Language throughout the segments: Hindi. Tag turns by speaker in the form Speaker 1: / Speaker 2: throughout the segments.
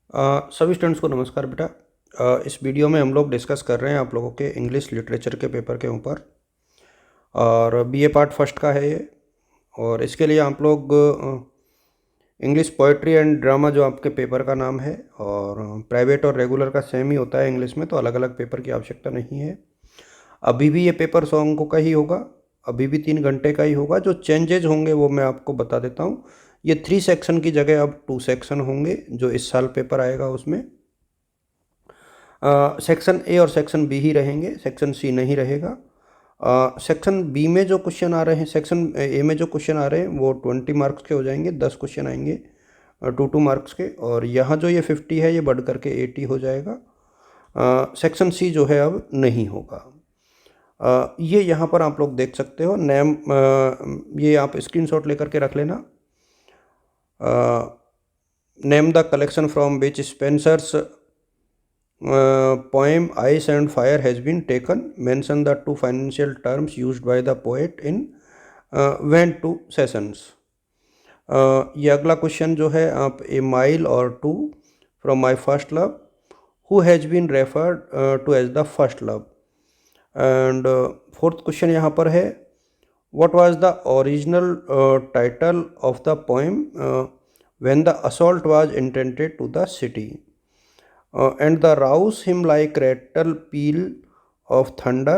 Speaker 1: सभी स्टूडेंट्स को नमस्कार बेटा। इस वीडियो में हम लोग डिस्कस कर रहे हैं आप लोगों के इंग्लिश लिटरेचर के पेपर के ऊपर, और बीए पार्ट फर्स्ट का है ये। और इसके लिए आप लोग इंग्लिश पोएट्री एंड ड्रामा जो आपके पेपर का नाम है, और प्राइवेट और रेगुलर का सेम ही होता है इंग्लिश में, तो अलग अलग पेपर की आवश्यकता नहीं है। अभी भी ये पेपर 100 अंकों का ही होगा, अभी भी 3 घंटे का ही होगा। जो चेंजेज होंगे वो मैं आपको बता देता हूँ। ये 3 सेक्शन की जगह अब 2 सेक्शन होंगे जो इस साल पेपर आएगा उसमें। सेक्शन ए और सेक्शन बी ही रहेंगे, सेक्शन सी नहीं रहेगा। सेक्शन बी में जो क्वेश्चन आ रहे हैं, सेक्शन ए में जो क्वेश्चन आ रहे हैं वो 20 मार्क्स के हो जाएंगे, 10 क्वेश्चन आएंगे 2 मार्क्स के। और यहाँ जो ये 50 है ये बढ़ करके 80 हो जाएगा। सेक्शन सी जो है अब नहीं होगा। ये यहाँ पर आप लोग देख सकते हो नेम, ये आप स्क्रीनशॉट लेकर के रख लेना। Name the collection from which Spencer's poem Ice and Fire has been taken. Mention the 2 financial terms used by the poet in when 2 sessions. ये अगला क्वेश्चन जो है, आप ए माइल और to from my first love, who has been referred to as the first love. And fourth question यहाँ पर है, what was the original title of the poem when the assault was intended to the city. And the rouse him like rattle peal of thunder,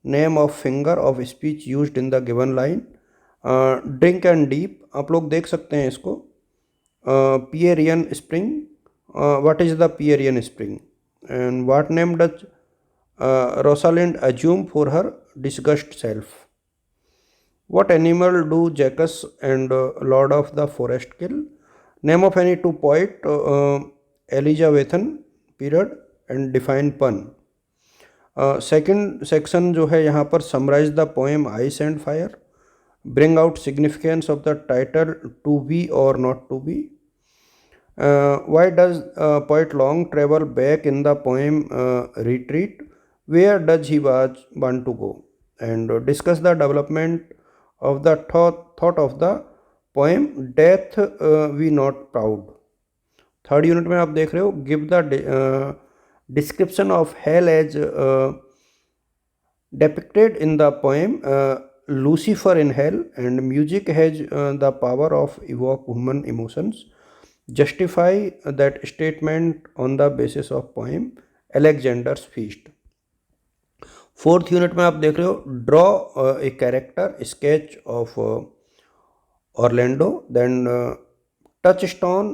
Speaker 1: name of finger of speech used in the given line. Drink and deep, आप लोग देख सकते हैं इसको। Pierian spring, what is the Pierian spring? And what name does Rosalind assume for her disgust self? What animal do Jacques and Lord of the Forest kill? Name of any 2 poet Elizabethan period and define pun. Second section जो है यहाँ पर, summarise the poem ice and fire, bring out significance of the title to be or not to be. Why does poet long travel back in the poem retreat, where does he want to go. And discuss the development of the thought of the poem death be not proud. Third unit में आप देख रहे हो, give the description of hell as depicted in the poem Lucifer in hell, and music has the power of evoke human emotions, justify that statement on the basis of poem Alexander's feast. Fourth unit में आप देख रहे हो, draw a character sketch of Orlando, then touchstone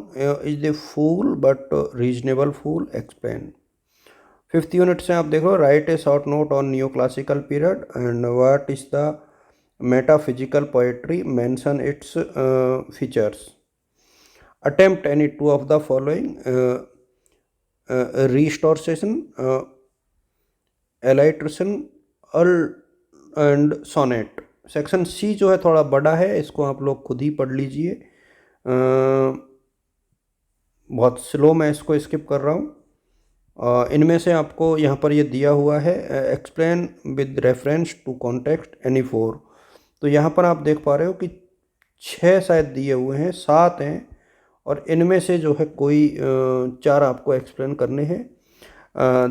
Speaker 1: is the fool but reasonable fool, explain। Fifth unit से आप देखो, write a short note on new classical period and what is the metaphysical poetry, mention its features. Attempt any 2 of the following, restoration, alliteration and sonnet. Section C जो है थोड़ा बड़ा है, इसको आप लोग खुद ही पढ़ लीजिए। बहुत स्लो मैं इसको स्किप कर रहा हूँ। इनमें से आपको यहाँ पर ये दिया हुआ है, explain with reference to context any 4। तो यहाँ पर आप देख पा रहे हो कि 6 शायद दिए हुए हैं, 7 हैं, और इनमें से जो है कोई 4 आपको एक्सप्लेन करने हैं।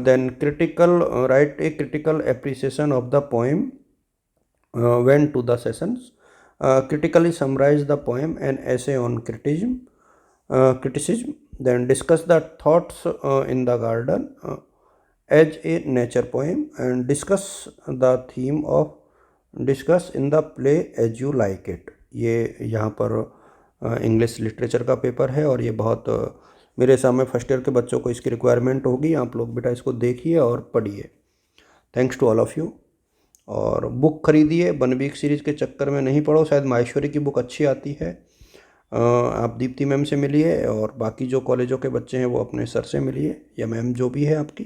Speaker 1: Then critical, write a critical appreciation of the poem when to the sessions, critically summarize the poem and essay on criticism, then discuss the thoughts in the garden as a nature poem, and discuss the theme of discuss in the play as you like it। ये यहाँ पर इंग्लिश लिटरेचर का पेपर है, और ये बहुत मेरे सामने फर्स्ट ईयर के बच्चों को इसकी रिक्वायरमेंट होगी। आप लोग बेटा इसको देखिए और पढ़िए। Thanks to all of you. और बुक खरीदिए, वन वीक सीरीज़ के चक्कर में नहीं पढ़ो, शायद माहेश्वरी की बुक अच्छी आती है। आप दीप्ति मैम से मिलिए, और बाकी जो कॉलेजों के बच्चे हैं वो अपने सर से मिलिए, या मैम जो भी है आपकी।